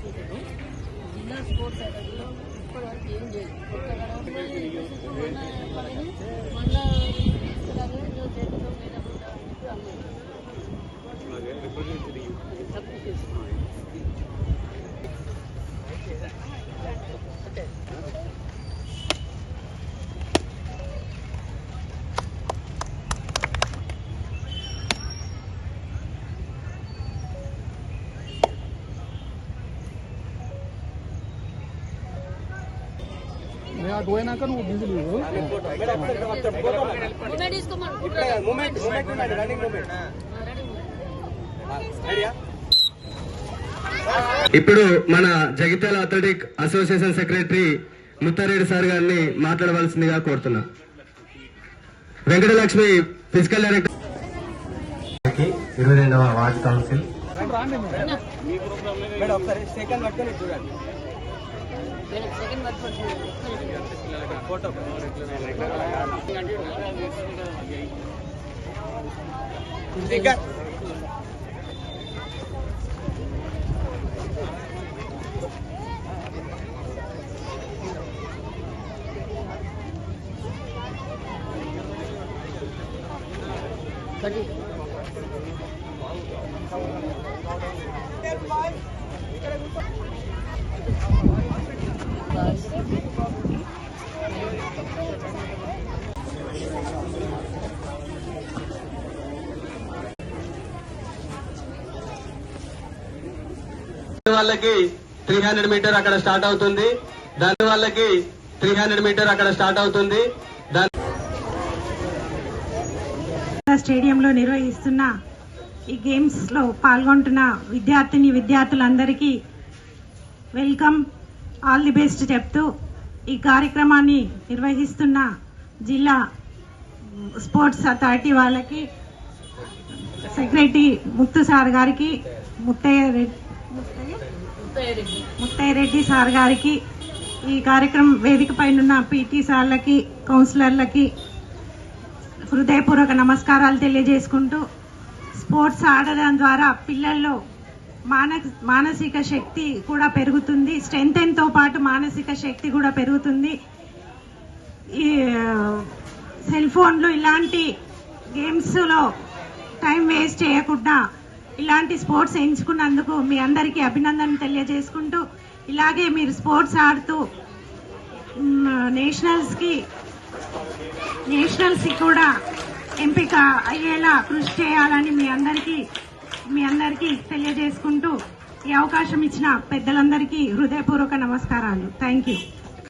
తీసుకుంటారు. జిల్లా స్పోర్ట్స్ అకాడమీలో ఇప్పటివరకు ఏం లేదు. కొత్తగా మళ్ళా తక్కువ చేస్తున్నారు. పోయినాక నువ్వు బిజీ ఇప్పుడు మన Jagtial athletic association secretary Muttareddy sir గారిని మాట్లాడవలసిందిగా కోరుతున్నా. వెంకటలక్ష్మి ఫిజికల్ డైరెక్టర్ 22వ వార్డ్ కౌన్సిల్ ఫోటో వాళ్ళకి 300 మీటర్ అక్కడ స్టార్ట్ అవుతుంది. దాని వాళ్ళకి 300 మీటర్ అక్కడ స్టార్ట్ అవుతుంది. స్టేడియంలో నిర్వహిస్తున్న ఈ గేమ్స్ లో పాల్గొంటున్న విద్యార్థులందరికీ వెల్కమ్, ఆల్ ది బెస్ట్ చెప్తూ ఈ కార్యక్రమాన్ని నిర్వహిస్తున్న జిల్లా స్పోర్ట్స్ అథారిటీ వాళ్ళకి, సెక్రటరీ ముత్తు సార్ గారికి, ముత్తయ్యరెడ్డి సార్ గారికి, ఈ కార్యక్రమం వేదిక పైన పీటీ సార్లకి, కౌన్సిలర్లకి హృదయపూర్వక నమస్కారాలు తెలియజేసుకుంటూ, స్పోర్ట్స్ ఆడడం ద్వారా పిల్లల్లో మానసిక శక్తి కూడా పెరుగుతుంది. స్ట్రెంగ్త్ తో పాటు మానసిక శక్తి కూడా పెరుగుతుంది. ఈ సెల్ ఫోన్లు ఇలాంటి గేమ్స్ లో టైం వేస్ట్ చేయకుండా ఇలాంటి స్పోర్ట్స్ ఎంచుకున్నందుకు మీ అందరికీ అభినందనలు తెలియజేసుకుంటూ, ఇలాగే మీరు స్పోర్ట్స్ ఆడుతూ నేషనల్స్ కి కూడా ఎంపిక అయ్యేలా కృషి చేయాలని మీ అందరికీ తెలియజేసుకుంటూ, ఈ అవకాశం ఇచ్చిన పెద్దలందరికీ హృదయపూర్వక నమస్కారాలు. Thank you.